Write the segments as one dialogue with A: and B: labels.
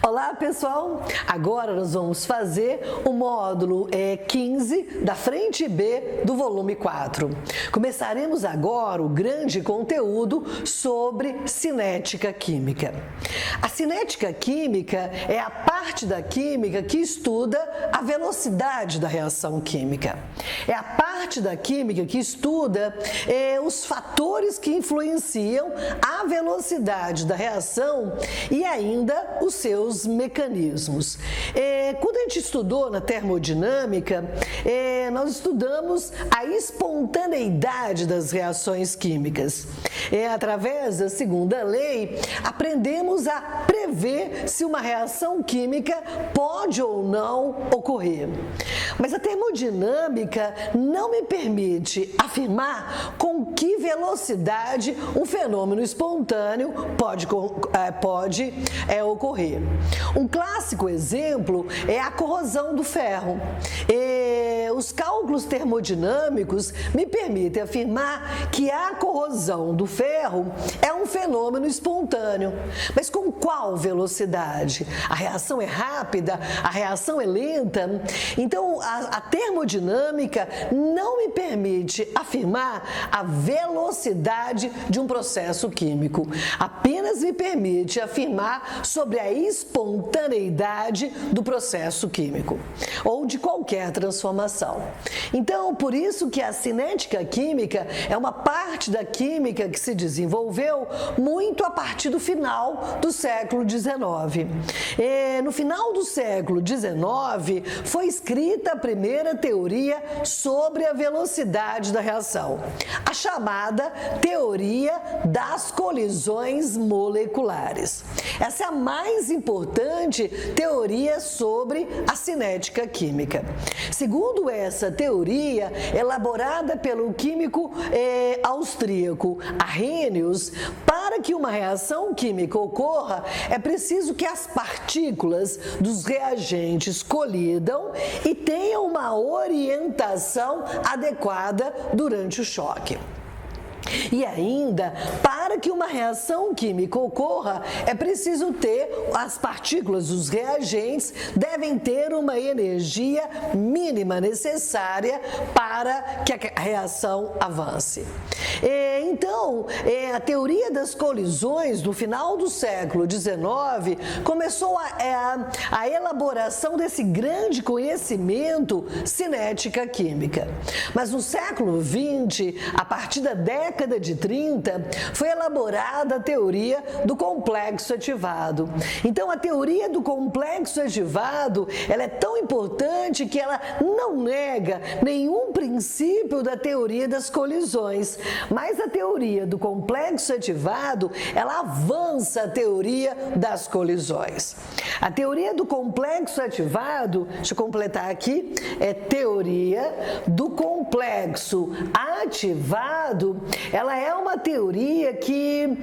A: Olá pessoal, agora nós vamos fazer o módulo 15 da frente B do volume 4. Começaremos agora o grande conteúdo sobre cinética química. A cinética química é a parte da química que estuda a velocidade da reação química. É a parte da química que estuda os fatores que influenciam a velocidade da reação e ainda os seus mecanismos. Quando a gente estudou na termodinâmica, nós estudamos a espontaneidade das reações químicas. Através da segunda lei, aprendemos a prever se uma reação química pode ou não ocorrer. Mas a termodinâmica não me permite afirmar com que velocidade um fenômeno espontâneo pode ocorrer. Um clássico exemplo é a corrosão do ferro. Os cálculos termodinâmicos me permitem afirmar que a corrosão do ferro é um fenômeno espontâneo. Mas com qual velocidade? A reação é rápida? A reação é lenta? Então, a termodinâmica não me permite afirmar a velocidade de um processo químico. Apenas me permite afirmar sobre a espontaneidade do processo químico ou de qualquer transformação. Então, por isso que a cinética química é uma parte da química que se desenvolveu muito a partir do final do século XIX. No final do século XIX, foi escrita a primeira teoria sobre a velocidade da reação, a chamada teoria das colisões moleculares. Essa é a mais importante teoria sobre a cinética química. Segundo essa teoria, elaborada pelo químico austríaco Arrhenius, para que uma reação química ocorra, é preciso que as partículas dos reagentes colidam e tenham uma orientação adequada durante o choque. E ainda, para que uma reação química ocorra, é preciso ter as partículas, os reagentes, devem ter uma energia mínima necessária para que a reação avance. Então, a teoria das colisões, no final do século XIX, começou a elaboração desse grande conhecimento cinética química. Mas no século XX, a partir da década de 30, foi elaborada a teoria do complexo ativado. Então, a teoria do complexo ativado, ela é tão importante que ela não nega nenhum princípio da teoria das colisões, mas a teoria do complexo ativado, ela avança a teoria das colisões. A teoria do complexo ativado, deixa eu completar aqui, é teoria do complexo ativado. Ela é uma teoria que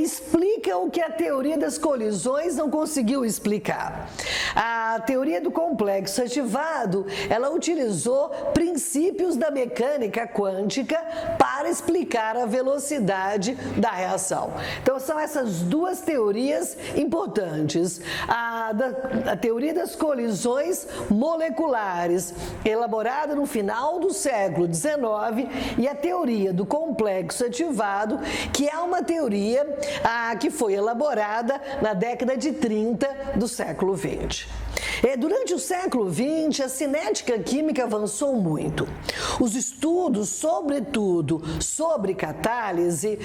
A: explica o que a teoria das colisões não conseguiu explicar. A teoria do complexo ativado, ela utilizou princípios da mecânica quântica para explicar a velocidade da reação. Então, são essas duas teorias importantes. A teoria das colisões moleculares, elaborada no final do século XIX, e a teoria do complexo ativado, que é uma teoria que foi elaborada na década de 30 do século XX. Durante o século XX, a cinética química avançou muito. Os estudos, sobretudo sobre catálise,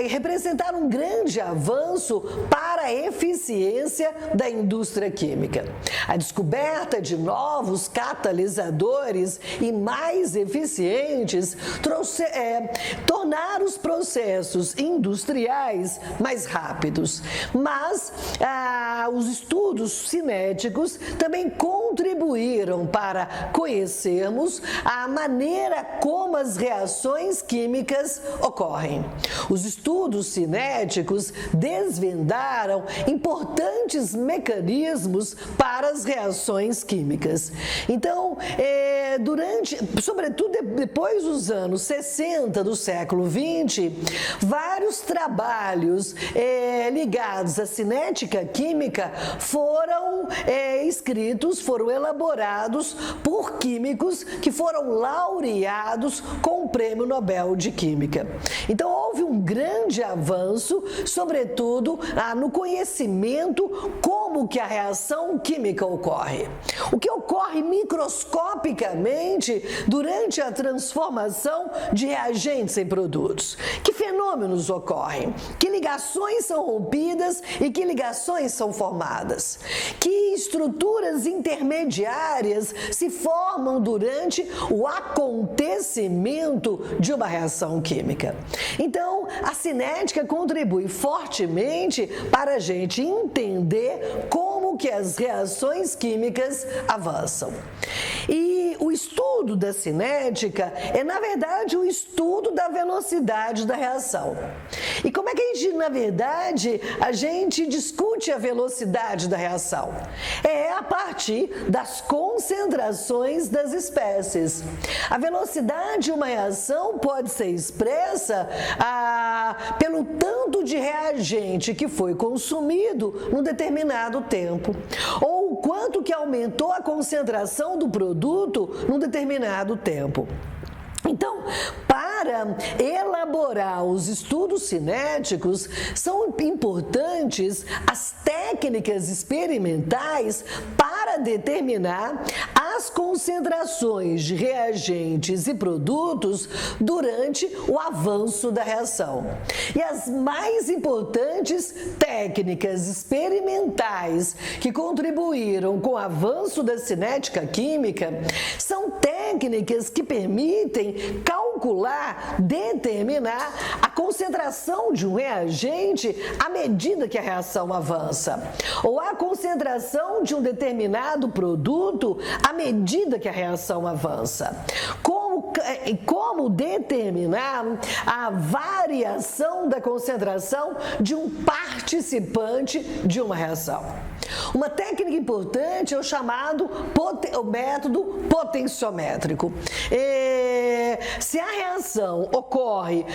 A: representaram um grande avanço para a eficiência da indústria química. A descoberta de novos catalisadores e mais eficientes tornaram os processos industriais mais rápidos. Mas os estudos cinéticos também contribuíram contribuíram para conhecermos a maneira como as reações químicas ocorrem. Os estudos cinéticos desvendaram importantes mecanismos para as reações químicas. Então, sobretudo depois dos anos 60 do século XX, vários trabalhos ligados à cinética química foram escritos, foram elaborados por químicos que foram laureados com o Prêmio Nobel de Química. Então, houve um grande avanço, sobretudo no conhecimento como que a reação química ocorre. O que ocorre microscopicamente durante a transformação de reagentes em produtos. Que fenômenos ocorrem? Que ligações são rompidas e que ligações são formadas? Que estruturas intermediárias se formam durante o acontecimento de uma reação química? Então, a cinética contribui fortemente para a gente entender como que as reações químicas avançam. E o estudo da cinética é, na verdade, o estudo da velocidade da reação. E como é que a gente discute a velocidade da reação? É a partir das concentrações das espécies. A velocidade de uma reação pode ser expressa pelo tanto de reagente que foi consumido num determinado tempo, ou o quanto que aumentou a concentração do produto num determinado tempo. Então, para elaborar os estudos cinéticos, são importantes as técnicas experimentais para determinar as concentrações de reagentes e produtos durante o avanço da reação. E as mais importantes técnicas experimentais que contribuíram com o avanço da cinética química são técnicas que permitem calcular, determinar a concentração de um reagente à medida que a reação avança, ou a concentração de um determinado produto à medida que a reação avança. Como determinar a variação da concentração de um participante de uma reação. Uma técnica importante é o chamado método potenciométrico. Se a reação ocorre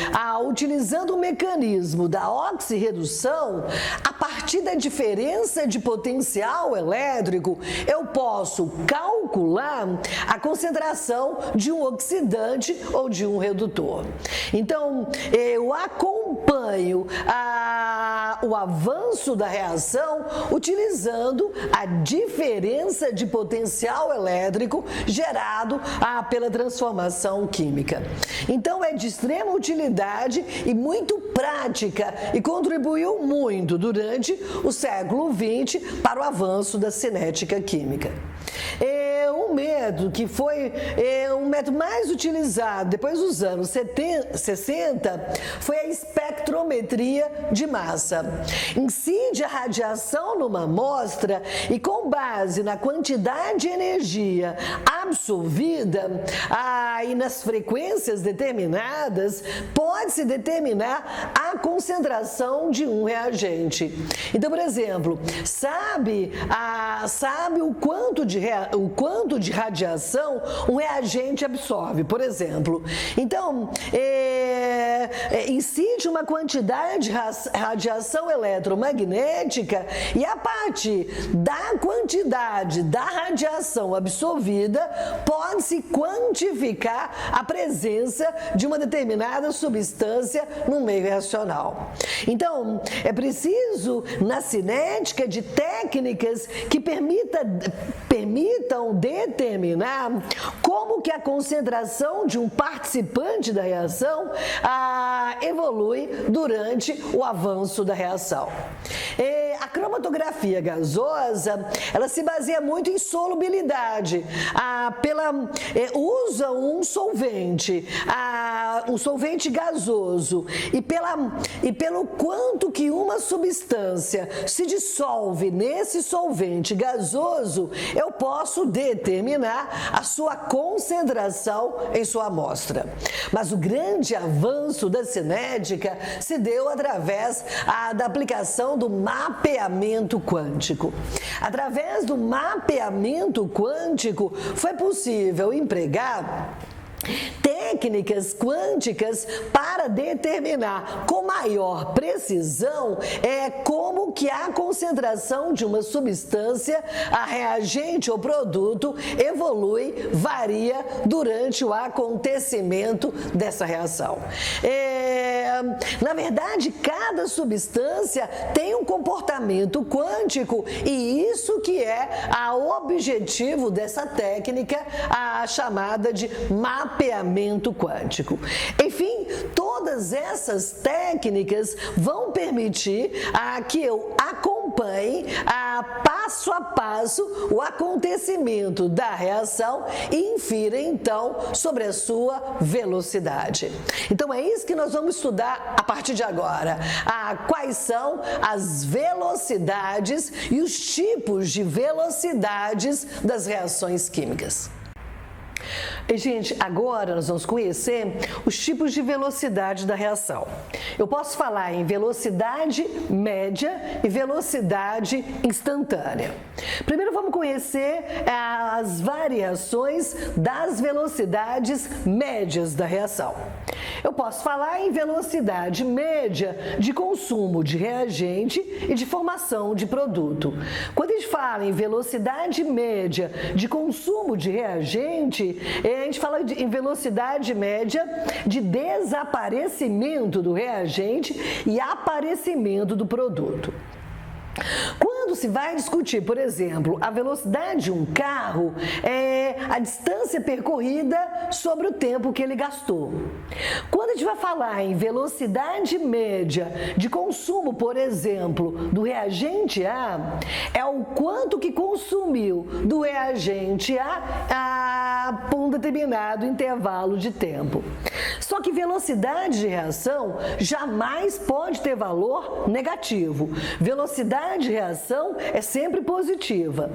A: utilizando o mecanismo da oxirredução, a partir da diferença de potencial elétrico, eu posso calcular a concentração de um oxidante ou de um redutor. Então, eu acompanho o avanço da reação utilizando a diferença de potencial elétrico gerado pela transformação química. Então, é de extrema utilidade e muito prática e contribuiu muito durante o século XX para o avanço da cinética química. Um método que foi um método mais utilizado depois dos anos 60 foi a espectrometria de massa. Incide a radiação numa amostra e, com base na quantidade de energia absorvida e nas frequências determinadas, pode-se determinar a concentração de um reagente. Então, por exemplo, sabe o quanto de radiação um reagente absorve, por exemplo. Então, incide uma quantidade de radiação eletromagnética e, a partir da quantidade da radiação absorvida, pode-se quantificar a presença de uma determinada substância no meio reacional. Então, é preciso, na cinética, de técnicas que permitam determinar como que a concentração de um participante da reação evolui durante o avanço da reação. A cromatografia gasosa, ela se baseia muito em solubilidade, usa um solvente um solvente gasoso e pelo quanto que uma substância se dissolve nesse solvente gasoso, eu posso determinar a sua concentração em sua amostra. Mas o grande avanço da cinética se deu através da aplicação do mapeamento quântico. Através do mapeamento quântico, foi possível empregar técnicas quânticas para determinar com maior precisão como que a concentração de uma substância, a reagente ou produto evolui, varia durante o acontecimento dessa reação. Na verdade, cada substância tem um comportamento quântico e isso que é o objetivo dessa técnica, a chamada de mapeamento quântico. Enfim, todas essas técnicas vão permitir que eu acompanhe passo a passo o acontecimento da reação e infira então sobre a sua velocidade. Então é isso que nós vamos estudar a partir de agora. Quais são as velocidades e os tipos de velocidades das reações químicas. E, gente, agora nós vamos conhecer os tipos de velocidade da reação. Eu posso falar em velocidade média e velocidade instantânea. Primeiro vamos conhecer as variações das velocidades médias da reação. Eu posso falar em velocidade média de consumo de reagente e de formação de produto. Quando a gente fala em velocidade média de consumo de reagente, a gente fala em velocidade média de desaparecimento do reagente e aparecimento do produto. Quando se vai discutir, por exemplo, a velocidade de um carro, é a distância percorrida sobre o tempo que ele gastou. Quando a gente vai falar em velocidade média de consumo, por exemplo, do reagente A, é o quanto que consumiu do reagente A por um determinado intervalo de tempo. Só que velocidade de reação jamais pode ter valor negativo. Velocidade de reação é sempre positiva.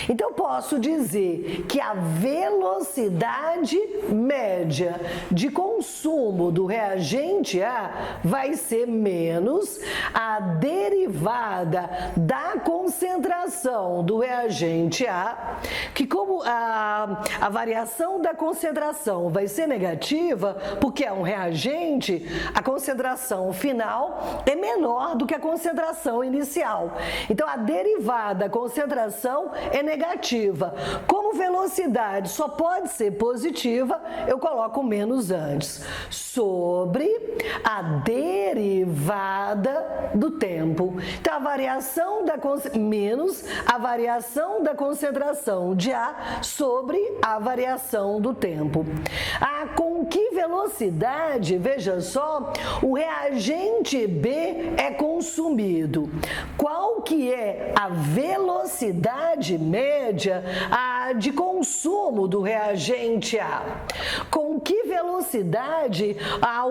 A: Então, eu posso dizer que a velocidade média de consumo do reagente A vai ser menos a derivada da concentração do reagente A, que como a variação da concentração vai ser negativa, porque é um reagente, a concentração final é menor do que a concentração inicial. Então, a derivada da concentração é negativa. Como velocidade só pode ser positiva, eu coloco menos antes. Sobre a derivada do tempo. Então, a variação menos a variação da concentração de A sobre a variação do tempo. Com que velocidade, veja só, o reagente B é consumido? Qual que é a velocidade média de consumo do reagente A? Com que velocidade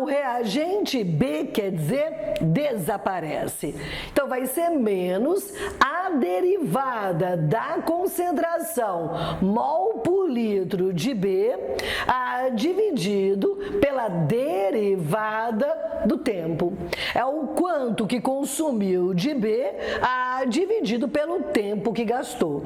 A: o reagente B, quer dizer, desaparece? Então, vai ser menos a derivada da concentração mol por litro de B dividido pela derivada do tempo. É o quanto que consumiu de B dividido pelo tempo que gastou.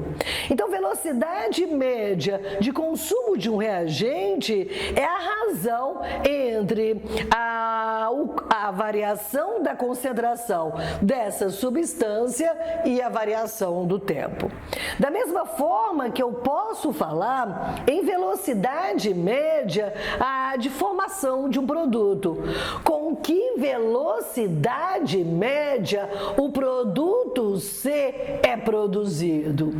A: Então, velocidade média de consumo de um reagente é a razão entre a variação da concentração dessa substância e a variação do tempo. Da mesma forma que eu posso falar em velocidade média de formação de um produto. Com que velocidade média o produto C é produzido?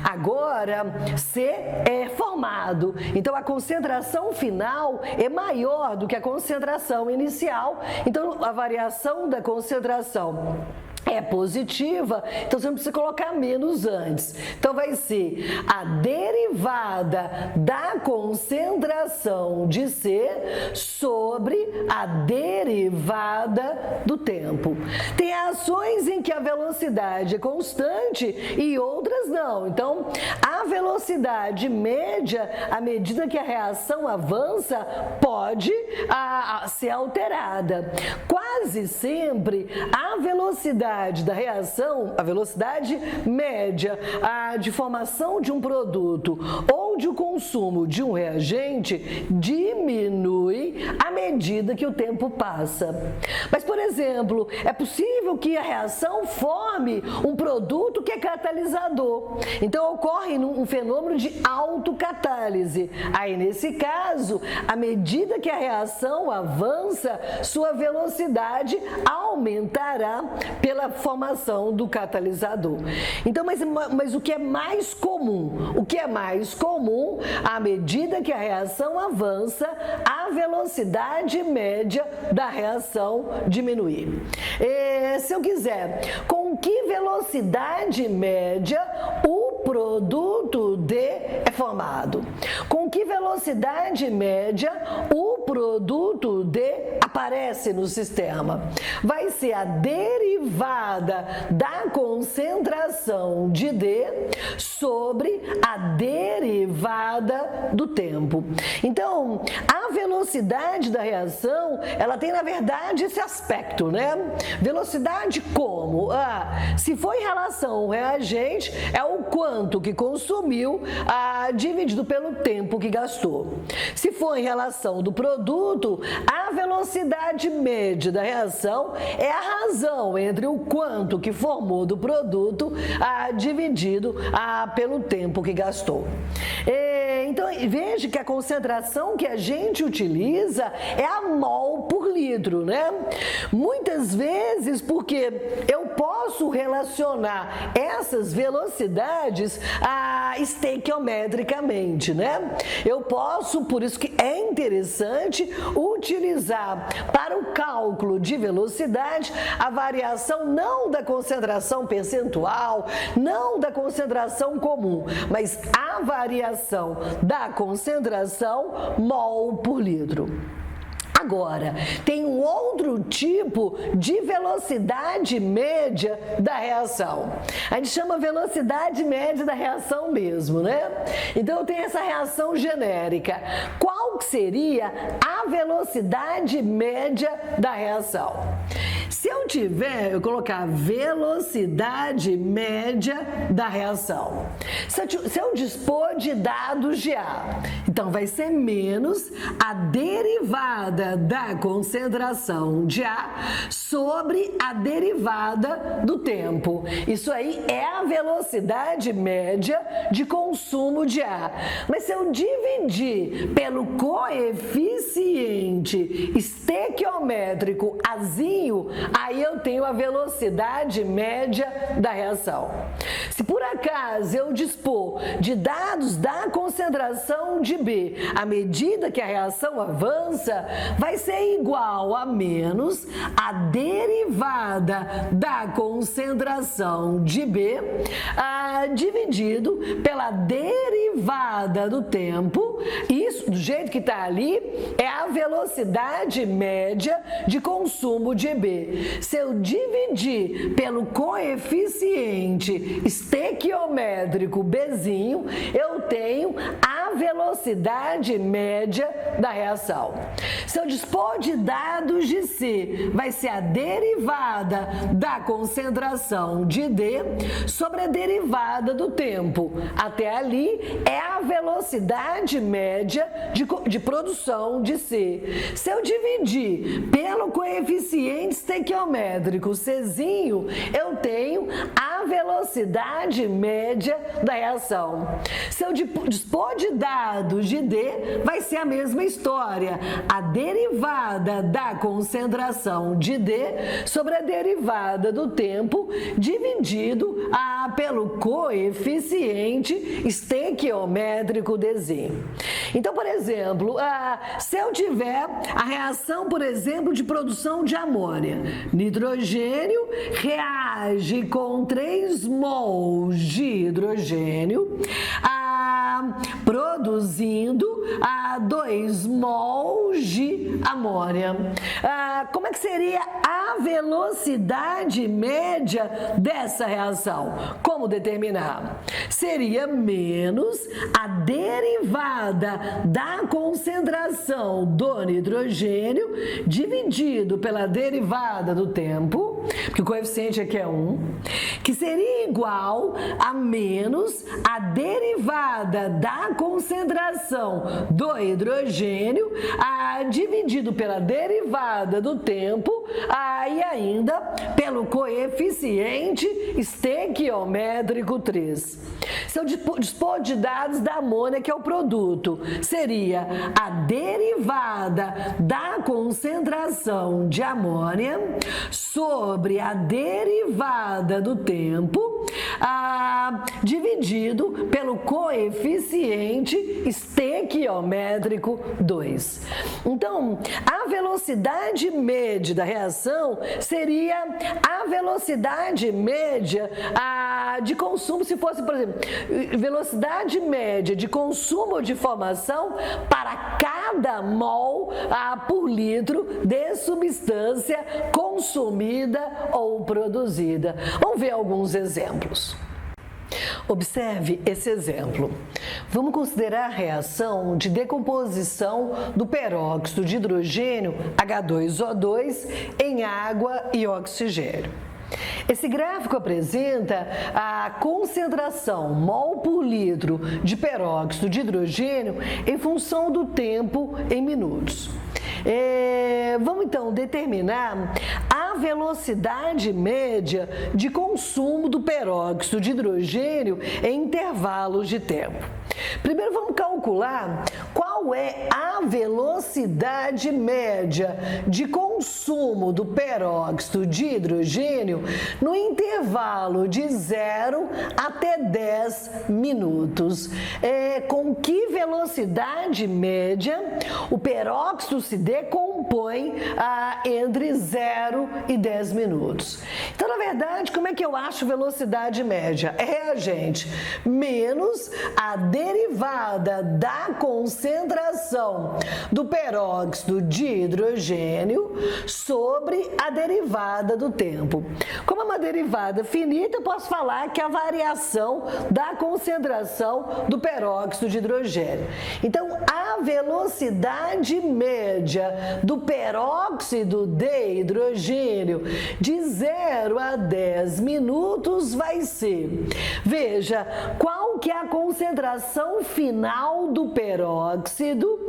A: Agora, C é formado. Então, a concentração final é maior do que a concentração inicial. Então, a variação da concentração é positiva, então você não precisa colocar menos antes. Então vai ser a derivada da concentração de C sobre a derivada do tempo. Tem ações em que a velocidade é constante e outras não. Então, a velocidade média, à medida que a reação avança, pode ser alterada. Quase sempre, a velocidade da reação, a velocidade média de formação de um produto ou de consumo de um reagente diminui à medida que o tempo passa. Mas, por exemplo, é possível que a reação forme um produto que é catalisador. Então, ocorre um fenômeno de autocatálise. Aí, nesse caso, à medida que a reação avança, sua velocidade aumentará pela formação do catalisador. Então, mas o que é mais comum? O que é mais comum, à medida que a reação avança, a velocidade média da reação diminuir. Se eu quiser, com que velocidade média o produto D é formado? Com que velocidade média o produto D aparece no sistema? Vai ser a derivada da concentração de D sobre a derivada do tempo. Então, a velocidade da reação, ela tem, na verdade, esse aspecto, né? Velocidade como? Se for em relação ao reagente, é o quanto que consumiu dividido pelo tempo que gastou. Se for em relação do produto, a velocidade média da reação é a razão entre o quanto que formou do produto dividido pelo tempo que gastou. Então, veja que a concentração que a gente utiliza é a mol por litro, né? Muitas vezes, porque eu posso relacionar essas velocidades estequiometricamente, né? Eu posso, por isso que é interessante utilizar para o cálculo de velocidade a variação não da concentração percentual, não da concentração comum, mas a variação da concentração mol por litro. Agora, tem um outro tipo de velocidade média da reação. A gente chama velocidade média da reação mesmo, né? Então, eu tenho essa reação genérica. Qual seria a velocidade média da reação? Se eu colocar velocidade média da reação, se eu dispor de dados de A, então vai ser menos a derivada da concentração de A sobre a derivada do tempo. Isso aí é a velocidade média de consumo de A. Mas se eu dividir pelo coeficiente estequiométrico Azinho, aí eu tenho a velocidade média da reação. Se por acaso eu dispor de dados da concentração de B, à medida que a reação avança, vai ser igual a menos a derivada da concentração de B dividido pela derivada do tempo. Isso, do jeito que está ali, é a velocidade média de consumo de B. Se eu dividir pelo coeficiente estequiométrico Bzinho, eu tenho a velocidade média da reação. Se eu dispor de dados de C, vai ser a derivada da concentração de D sobre a derivada do tempo. Até ali é a velocidade média de produção de C. Se eu dividir pelo coeficiente estequiométrico Czinho, eu tenho a velocidade velocidade média da reação. Se eu dispor de dados de D, vai ser a mesma história. A derivada da concentração de D sobre a derivada do tempo dividido pelo coeficiente estequiométrico dZ. Então, por exemplo, se eu tiver a reação, por exemplo, de produção de amônia, nitrogênio reage com 3 mols de hidrogênio, produzindo 2 mols de amônia. Como é que seria a velocidade média dessa reação? Como determinar? Seria menos a derivada da concentração do nitrogênio dividido pela derivada do tempo, porque o coeficiente aqui é 1, que seria igual a menos a derivada da concentração do hidrogênio dividido pela derivada do tempo e ainda pelo coeficiente estequiométrico 3. Se eu dispor de dados da amônia, que é o produto, seria a derivada da concentração de amônia sobre a derivada do tempo dividido pelo coeficiente estequiométrico 2. Então, a velocidade média da reação seria a velocidade média de consumo, se fosse, por exemplo, velocidade média de consumo de formação para cada mol por litro de substância consumida ou produzida. Vamos ver alguns exemplos. Observe esse exemplo. Vamos considerar a reação de decomposição do peróxido de hidrogênio H2O2 em água e oxigênio. Esse gráfico apresenta a concentração mol por litro de peróxido de hidrogênio em função do tempo em minutos. Vamos então determinar a velocidade média de consumo do peróxido de hidrogênio em intervalos de tempo. Primeiro vamos calcular qual é a velocidade média de consumo do peróxido de hidrogênio no intervalo de 0 até 10 minutos. Com que velocidade média o peróxido se decompõe entre 0 e 10 minutos? Então, na verdade, como é que eu acho velocidade média? É reagente menos a derivada da concentração do peróxido de hidrogênio sobre a derivada do tempo. Como é uma derivada finita, eu posso falar que é a variação da concentração do peróxido de hidrogênio. Então, a velocidade média do peróxido de hidrogênio de 0 a 10 minutos vai ser, veja, qual que é a concentração final do peróxido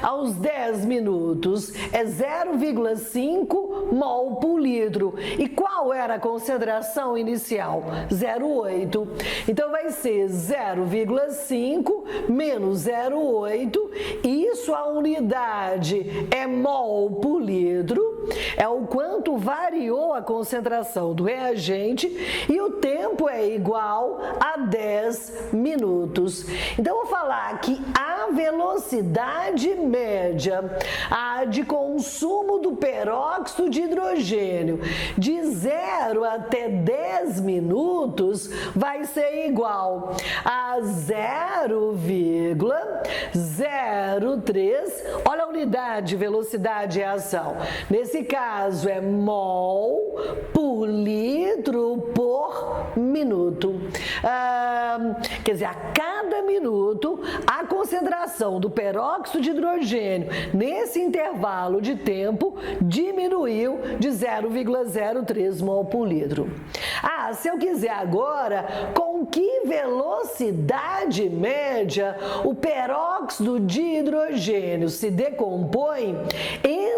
A: aos 10 minutos? É 0,5 mol por litro. E qual era a concentração inicial? 0,8. Então, vai ser 0,5 menos 0,8. Isso, a unidade é mol por litro. É o quanto variou a concentração do reagente. E o tempo é igual a 10 minutos. Então, eu vou falar que a velocidade média de consumo do peróxido de hidrogênio de 0 até 10 minutos vai ser igual a 0,03. Olha a unidade de velocidade de reação. Nesse caso, é mol por litro por minuto. Quer dizer, a cada minuto, a concentração do peróxido de hidrogênio nesse intervalo de tempo diminuiu de 0,03 mol por litro. Se eu quiser agora, com que velocidade média o peróxido de hidrogênio se decompõe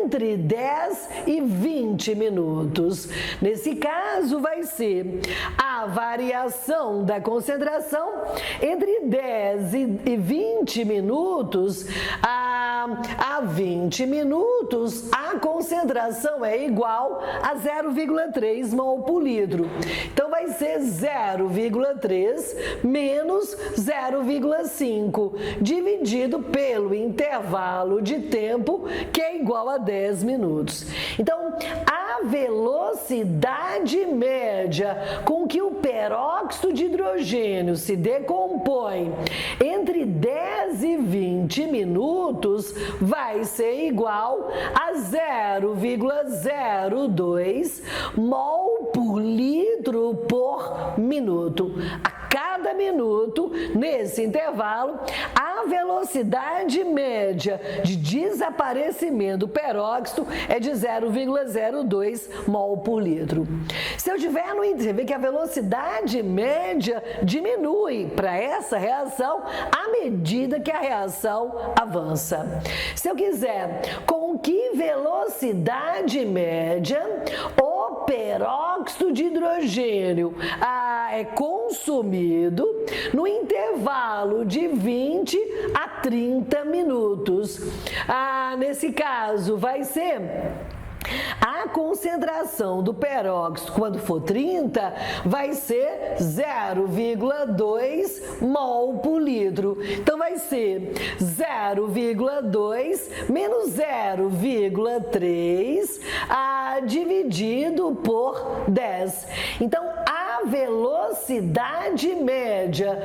A: entre 10 e 20 minutos. Nesse caso, vai ser a variação da concentração entre 10 e 20 minutos. A 20 minutos, a concentração é igual a 0,3 mol por litro. Então, vai ser 0,3 menos 0,5, dividido pelo intervalo de tempo, que é igual a 10 minutos. Então, a velocidade média com que o peróxido de hidrogênio se decompõe entre 10 e 20 minutos vai ser igual a 0,02 mol por litro por minuto. A cada minuto, nesse intervalo, a velocidade média de desaparecimento do peróxido é de 0,02 mol por litro. Se eu tiver no índice, você vê que a velocidade média diminui para essa reação à medida que a reação avança. Se eu quiser, com que velocidade média o peróxido de hidrogênio é consumido no intervalo de 20 a 30 minutos. Nesse caso, vai ser a concentração do peróxido, quando for 30, vai ser 0,2 mol por litro. Então, vai ser 0,2 menos 0,3 dividido por 10. Então, a velocidade média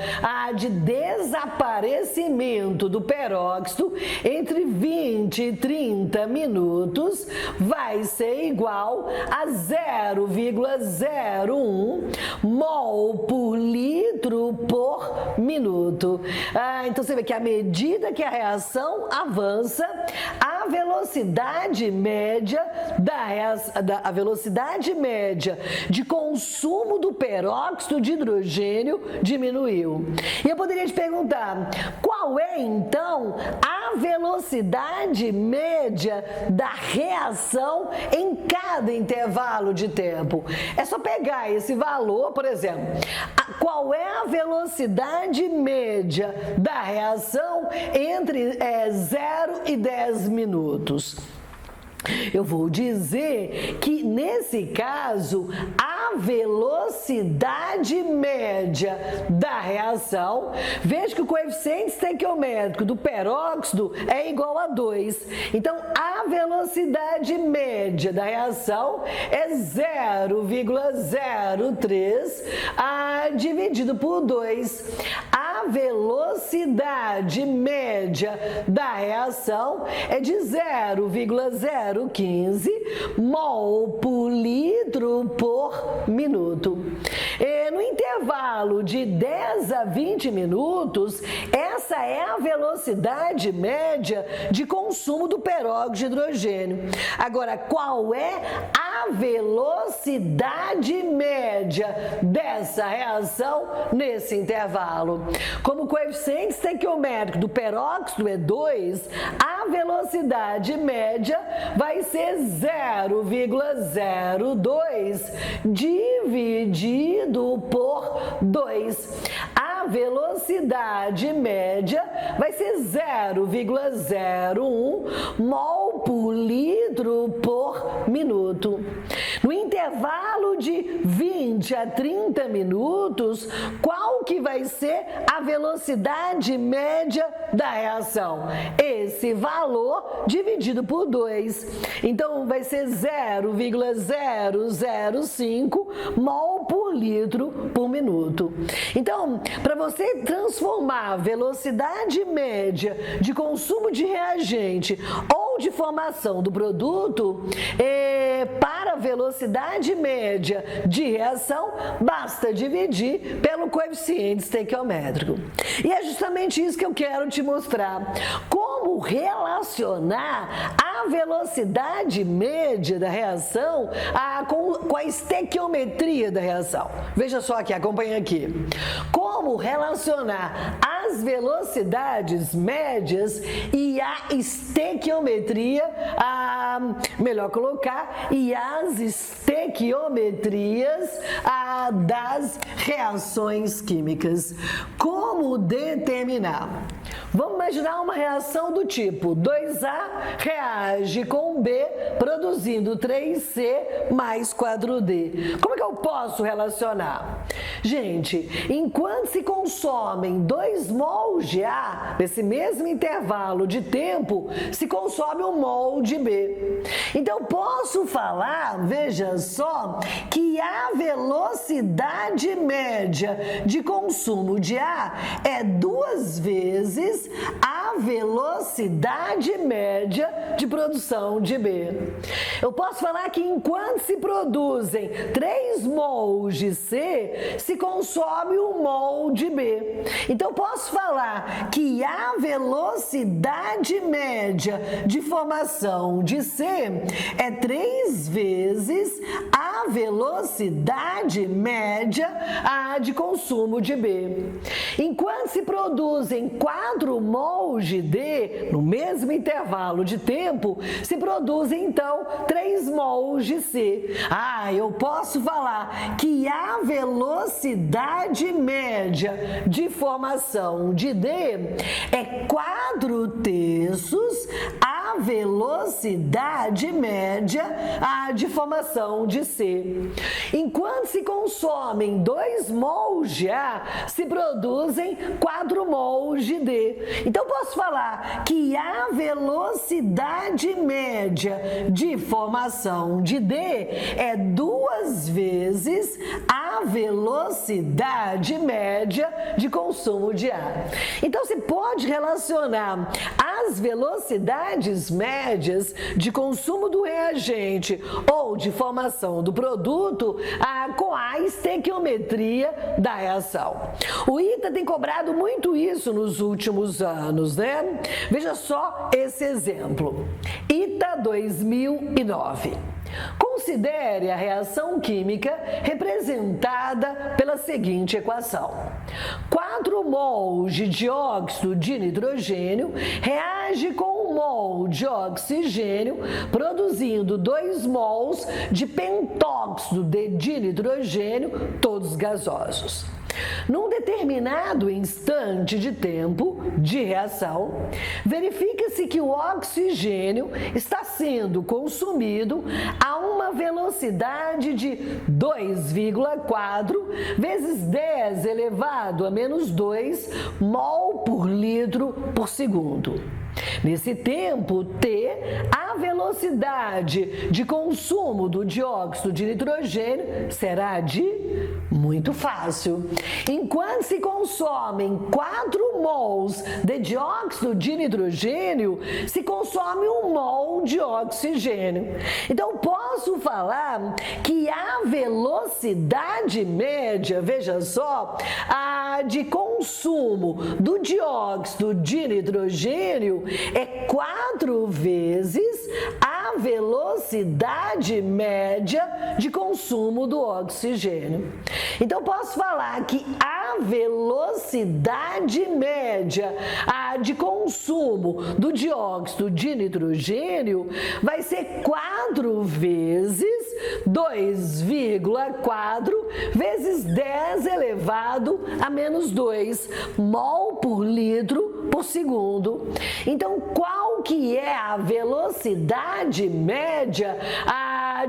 A: de desaparecimento do peróxido entre 20 e 30 minutos vai ser igual a 0,01 mol por litro por minuto. Então, você vê que à medida que a reação avança, a velocidade média a velocidade média de consumo do peróxido de hidrogênio diminuiu. E eu poderia te perguntar, qual é então a velocidade média da reação em cada intervalo de tempo? É só pegar esse valor, por exemplo, qual é a velocidade média da reação entre 0 e 10 minutos? Eu vou dizer que, nesse caso, a velocidade média da reação, veja que o coeficiente estequiométrico do peróxido é igual a 2. Então, a velocidade média da reação é 0,03 dividido por 2. A velocidade média da reação é de 0,015 mol por litro por minuto. E no intervalo de 10 a 20 minutos, essa é a velocidade média de consumo do peróxido de hidrogênio. Agora, qual é a velocidade média dessa reação nesse intervalo? Como o coeficiente estequiométrico do peróxido é 2, a velocidade média vai ser 0,02 dividido por 2. A velocidade média vai ser 0,01 mol por litro por minuto. No intervalo de 20 a 30 minutos, qual que vai ser a velocidade média da reação? Esse valor dividido por 2. Então, vai ser 0,005 mol por litro por minuto. Então, para você transformar a velocidade média de consumo de reagente ou de formação do produto para a velocidade média de reação, basta dividir pelo coeficiente estequiométrico. E é justamente isso que eu quero te mostrar. Como como relacionar a velocidade média da reação com a estequiometria da reação. Veja só aqui, acompanha aqui. Como relacionar as velocidades médias e a estequiometria, melhor colocar, e as estequiometrias das reações químicas. Como determinar? Vamos imaginar uma reação do tipo 2A reage com B, produzindo 3C mais 4D. Como é que eu posso relacionar? Gente, enquanto se consomem 2 mols de A, nesse mesmo intervalo de tempo, se consome 1 mol de B. Então, posso falar, veja só, que a velocidade média de consumo de A é 2 vezes a velocidade média de produção de B. Eu posso falar que enquanto se produzem 3 mols de C, se consome 1 mol de B. Então, posso falar que a velocidade média de formação de C é 3 vezes a velocidade média de consumo de B. Enquanto se produzem 4 mols de D, no mesmo intervalo de tempo, se produzem então 3 mols de C. Eu posso falar que a velocidade média de formação de D é 4/3 a velocidade média de formação de C. Enquanto se consomem 2 mols de A, se produzem 4 mols de D. Então, posso falar que a velocidade média de formação de D é 2 vezes a velocidade média de consumo de A. Então, você pode relacionar as velocidades médias de consumo do reagente ou de formação do produto com a estequiometria da reação. O ITA tem cobrado muito isso nos últimos anos, né? Veja só esse exemplo. ITA 2009. Considere a reação química representada pela seguinte equação. 4 mols de dióxido de nitrogênio reage com 1 mol de oxigênio, produzindo 2 mols de pentóxido de nitrogênio, todos gasosos. Num determinado instante de tempo de reação, verifica-se que o oxigênio está sendo consumido a uma velocidade de 2,4 vezes 10 elevado a menos 2 mol por litro por segundo. Nesse tempo T, a velocidade de consumo do dióxido de nitrogênio será de muito fácil. Enquanto se consomem 4 mols de dióxido de nitrogênio, se consome 1 mol de oxigênio. Então, posso falar que a velocidade média, veja só, de consumo do dióxido de nitrogênio é 4 vezes a velocidade média de consumo do oxigênio. Então, posso falar que a velocidade média de consumo do dióxido de nitrogênio vai ser 4 vezes 2,4 vezes 10 elevado a menos 2 mol por litro por segundo. Então, qual que é a velocidade média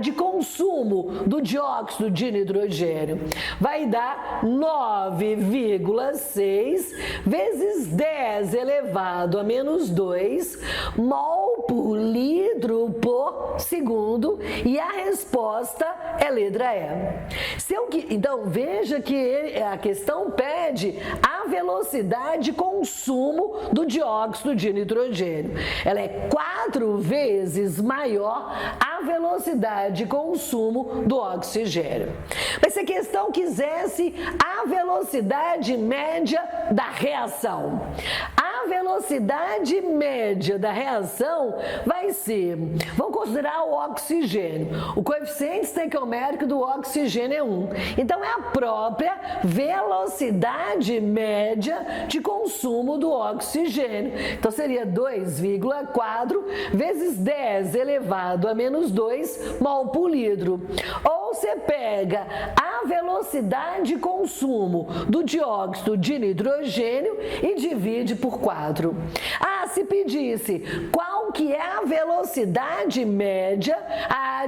A: de consumo do dióxido de nitrogênio? Vai dar 9,6 vezes 10 elevado a menos 2 mol por litro por segundo, e a resposta é letra E. Então, veja que a questão pede a velocidade de consumo do dióxido de nitrogênio. Ela é 4 vezes maior a velocidade de consumo do oxigênio. Mas se a questão quisesse a velocidade média da reação, a velocidade média da reação vai ser, vamos considerar o oxigênio. O coeficiente estequiométrico do oxigênio é 1. Então, é a própria velocidade média de consumo do oxigênio. Então, seria 2,4 vezes 10 elevado a menos 2 mol por litro. Ou você pega a velocidade de consumo do dióxido de nitrogênio e divide por 4. Se pedisse qual que é a velocidade média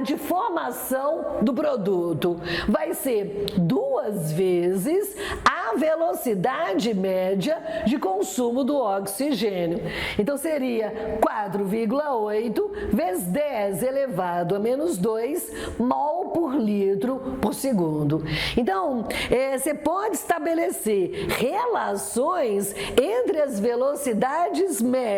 A: de formação do produto, vai ser 2 vezes a velocidade média de consumo do oxigênio. Então, seria 4,8 vezes 10 elevado a menos 2 mol por litro por segundo. Então, você pode estabelecer relações entre as velocidades médias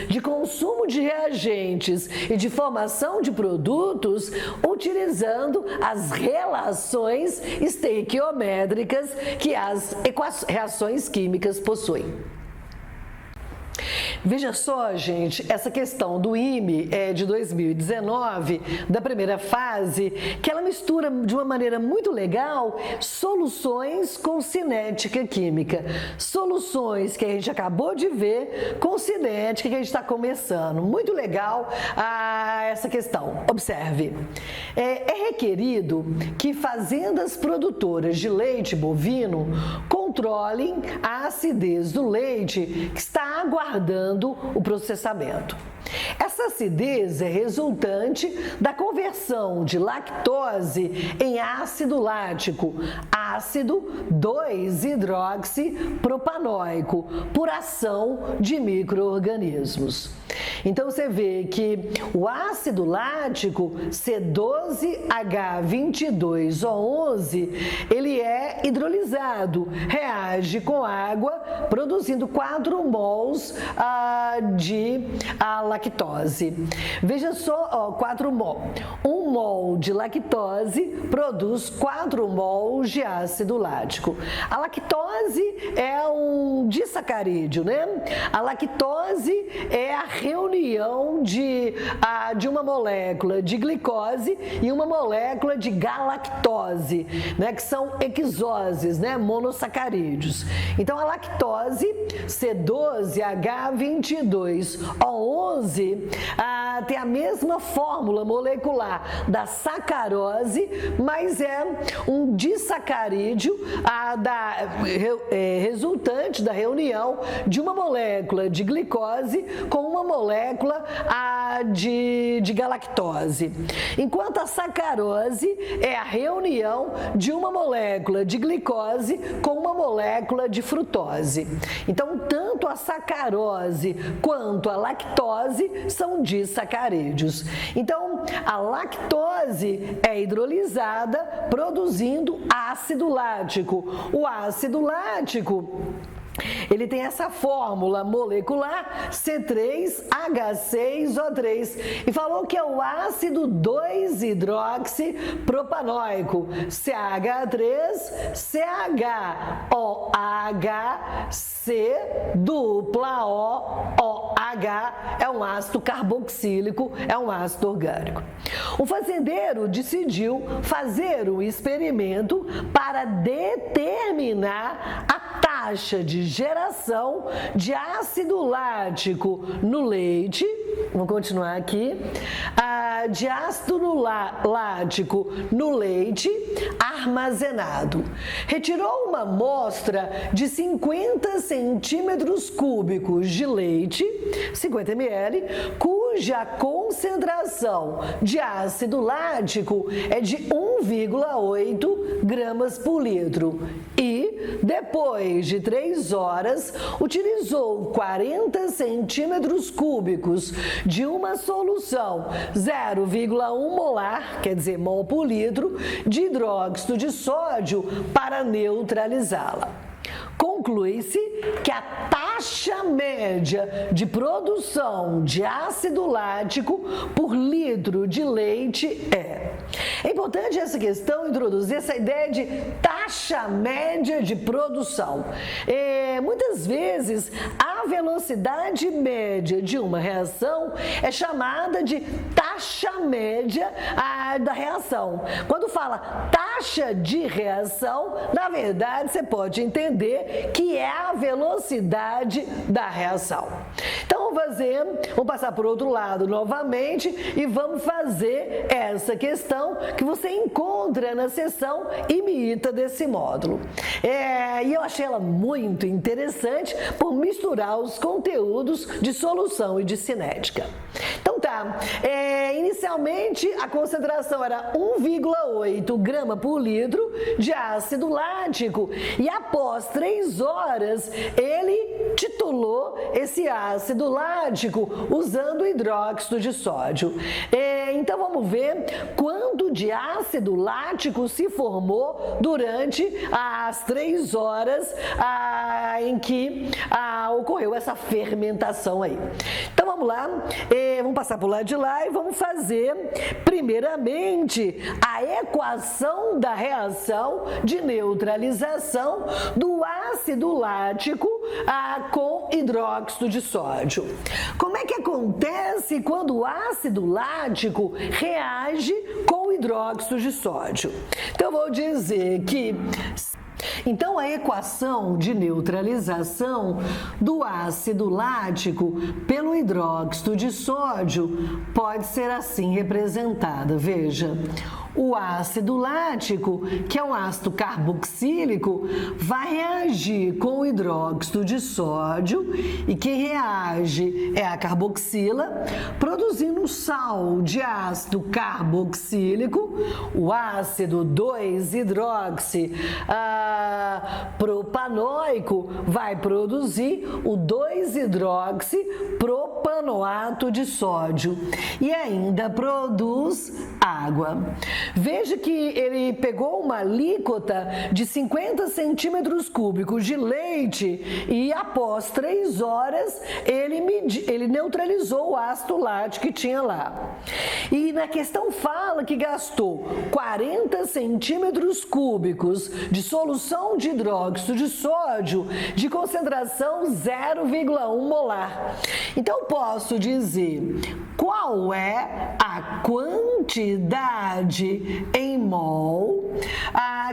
A: de consumo de reagentes e de formação de produtos utilizando as relações estequiométricas que as reações químicas possuem. Veja só, gente, essa questão do IME de 2019, da primeira fase, que ela mistura de uma maneira muito legal soluções com cinética química. Soluções que a gente acabou de ver com cinética que a gente está começando. Muito legal essa questão. Observe. É requerido que fazendas produtoras de leite bovino controlem a acidez do leite que está aguardando o processamento. Essa acidez é resultante da conversão de lactose em ácido lático, ácido 2-hidroxipropanoico, por ação de micro-organismos. Então, você vê que o ácido lático C12H22O11, ele é hidrolisado, reage com água, produzindo 4 mols de lactose. Veja só, 4 mol. 1 mol de lactose produz 4 mols de ácido lático. A lactose é um disacarídeo, né? A lactose é a reunião de uma molécula de glicose e uma molécula de galactose, né? Que são hexoses, né? Monossacarídeos. Então, a lactose C12H22O11 tem a mesma fórmula molecular da sacarose, mas é um disacarídeo resultante da reunião de uma molécula de glicose com uma molécula de galactose. Enquanto a sacarose é a reunião de uma molécula de glicose com uma molécula de frutose. Então, tanto a sacarose quanto a lactose são disacarídeos. Então, a lactose é hidrolisada, produzindo ácido lático. O ácido lático, ele tem essa fórmula molecular C3H6O3 e falou que é o ácido 2-hidroxipropanoico, CH3CHO-OH, é um ácido carboxílico, é um ácido orgânico. O fazendeiro decidiu fazer um experimento para determinar a taxa de geração de ácido lático no leite, vamos continuar aqui, de ácido lático no leite armazenado. Retirou uma amostra de 50 centímetros cúbicos de leite, 50 ml, cuja concentração de ácido lático é de 1,8 gramas por litro e, depois de 3 horas, utilizou 40 centímetros cúbicos de uma solução 0,1 molar, quer dizer, mol por litro, de hidróxido de sódio para neutralizá-la. conclui-se que a taxa média de produção de ácido lático por litro de leite é. É importante essa questão introduzir essa ideia de taxa média de produção. Muitas vezes a velocidade média de uma reação é chamada de taxa média da reação. Quando fala taxa de reação, na verdade você pode entender que é a velocidade da reação. Então vamos passar por outro lado novamente e vamos fazer essa questão que você encontra na seção Imita desse módulo. E eu achei ela muito interessante por misturar os conteúdos de solução e de cinética. Então tá, inicialmente a concentração era 1,8 grama por litro de ácido lático e após 3 horas ele titulou esse ácido lático usando hidróxido de sódio. Então vamos ver quanto de ácido lático se formou durante as 3 horas em que ocorreu essa fermentação aí. Então vamos lá, vamos passar para o lado de lá e vamos fazer primeiramente a equação da reação de neutralização do ácido lático com hidróxido de sódio. Como é que acontece quando o ácido lático reage com hidróxido de sódio? Então eu vou dizer que então, a equação de neutralização do ácido lático pelo hidróxido de sódio pode ser assim representada. Veja, o ácido lático, que é um ácido carboxílico, vai reagir com o hidróxido de sódio e quem reage é a carboxila, produzindo sal de ácido carboxílico, o ácido 2-hidroxi propanoico vai produzir o 2-hidroxipropanoato de sódio e ainda produz água. Veja que ele pegou uma alíquota de 50 centímetros cúbicos de leite e após 3 horas ele neutralizou o ácido lático que tinha lá. E na questão fala que gastou 40 centímetros cúbicos de solução de hidróxido de sódio de concentração 0,1 molar. Então, posso dizer qual é a quantidade em mol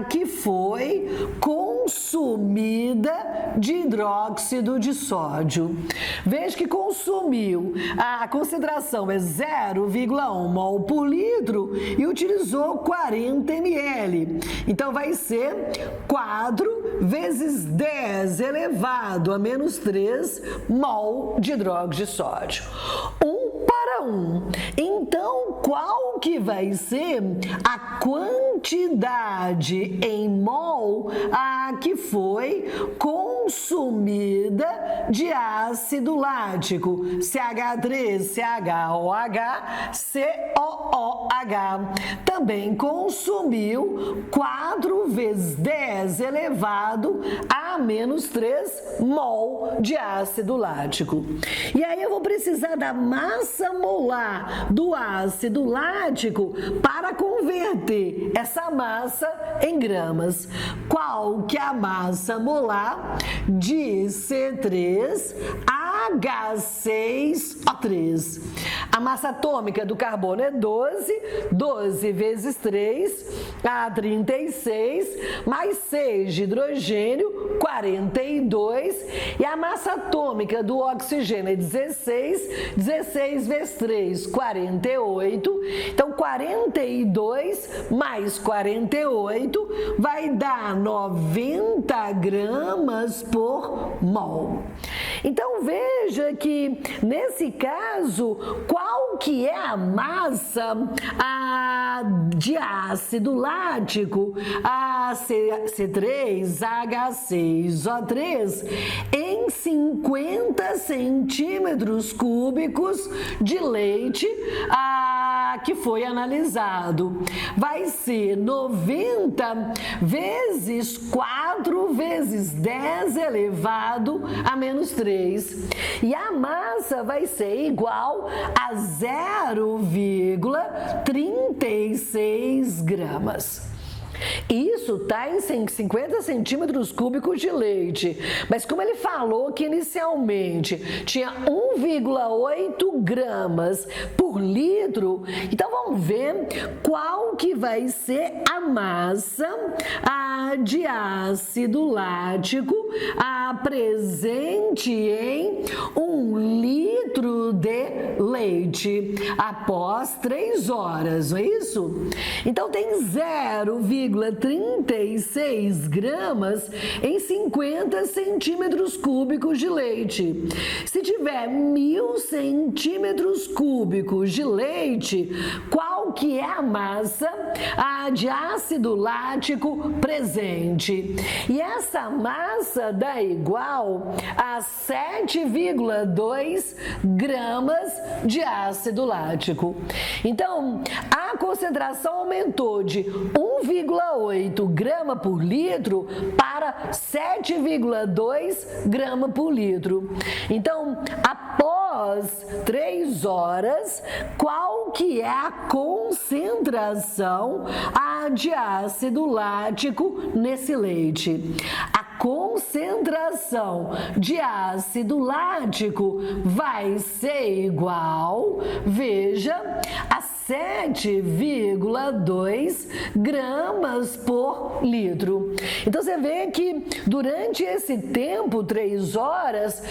A: que foi consumida de hidróxido de sódio. Veja que consumiu, a concentração é 0,1 mol por litro e utilizou 40 ml. Então, vai ser 4 vezes 10 elevado a menos 3 mol de hidróxido de sódio. 1:1. Então, qual que vai ser a quantidade em mol que foi consumida de ácido lático? CH3, CHOH, COOH. Também consumiu 4 vezes 10 elevado a menos 3 mol de ácido lático. E aí eu vou precisar da massa molar do ácido lático para converter essa massa em gramas. Qual que é a massa molar de C3H6O3? A massa atômica do carbono é 12, 12 vezes 3, 36, mais 6 de hidrogênio, 42, e a massa atômica do oxigênio é 16, 16 vezes 3, 48, então 42 mais 48 vai dar 90 gramas por mol. Então veja que nesse caso, qual que é a massa de ácido lático, a C3H6O3, em 50 centímetros cúbicos de leite que foi analisado. Vai ser 90 vezes 4 vezes 10 elevado a menos 3. E a massa vai ser igual a 0,36 gramas. Isso está em 50 centímetros cúbicos de leite, mas como ele falou que inicialmente tinha 1,8 gramas por litro, então vamos ver qual que vai ser a massa de ácido lático presente em 1 litro de leite após 3 horas, não é isso? Então tem 0,36 gramas em 50 centímetros cúbicos de leite. Se tiver 1.000 centímetros cúbicos de leite, qual que é a massa de ácido lático presente? E essa massa dá igual a 7,2 gramas de ácido lático. Então, a concentração aumentou de 1,8 grama por litro para 7,2 grama por litro. Então, após 3 horas, qual que é a concentração de ácido lático nesse leite? A concentração de ácido lático vai ser igual, veja, a 7,2 gramas por litro. Então, você vê que durante esse tempo, 3 horas,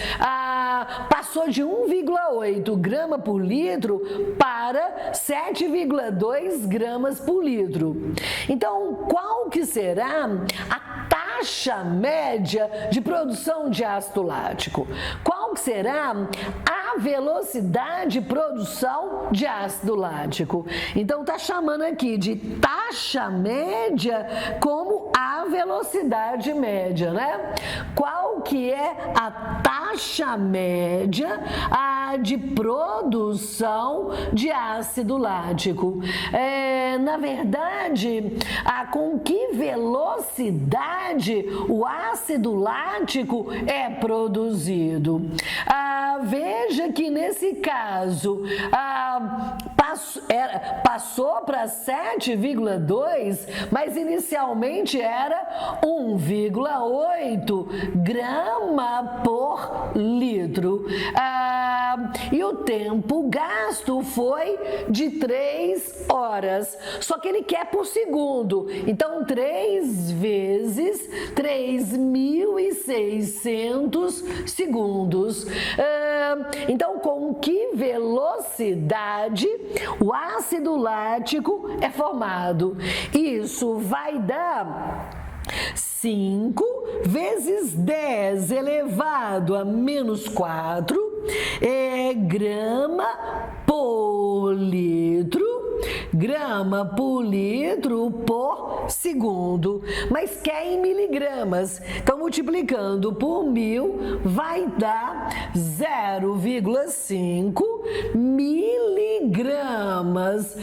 A: passou de 1,8 grama por litro para 7,2 gramas por litro. Então, qual que será a taxa média de produção de ácido lático? Qual que será a velocidade de produção de ácido lático? Então, está chamando aqui de taxa média como a velocidade média, né? Qual que é a taxa média de produção de ácido lático? Na verdade, com que velocidade o ácido lático é produzido? Veja que nesse caso passou para 7,2, mas inicialmente era 1,8 grama por litro. E o tempo gasto foi de 3 horas. Só que ele quer por segundo. Então, 3 vezes 3.600 segundos. Então, com que velocidade o ácido lático é formado? Isso vai dar 5 vezes 10 elevado a menos 4 grama por litro por segundo, mas quer em miligramas. Então, multiplicando por 1.000, vai dar 0,5 miligramas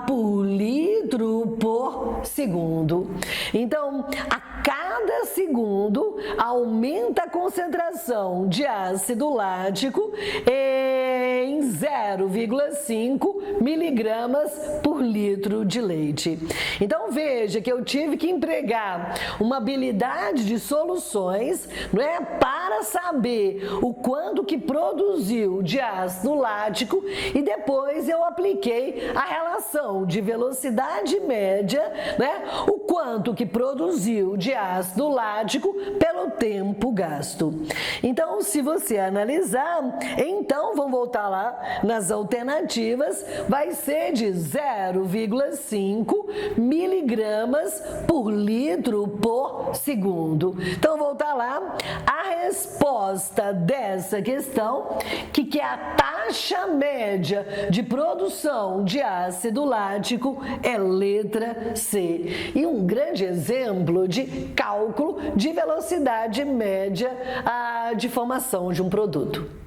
A: por litro por segundo. Então, a cada segundo aumenta a concentração de ácido lático em 0,5 miligramas por litro de leite. Então, veja que eu tive que empregar uma habilidade de soluções, não é, para saber o quanto que produziu de ácido lático, e depois eu apliquei a relação de velocidade média, né, o quanto que produziu de ácido lático pelo tempo gasto. Então, se você analisar, então vamos voltar lá nas alternativas, vai ser de 0,5 miligramas por litro por segundo. Então, voltar lá, a resposta dessa questão, que é a taxa média de produção de ácido lático, é letra C. E um grande exemplo de cálculo de velocidade média de formação de um produto.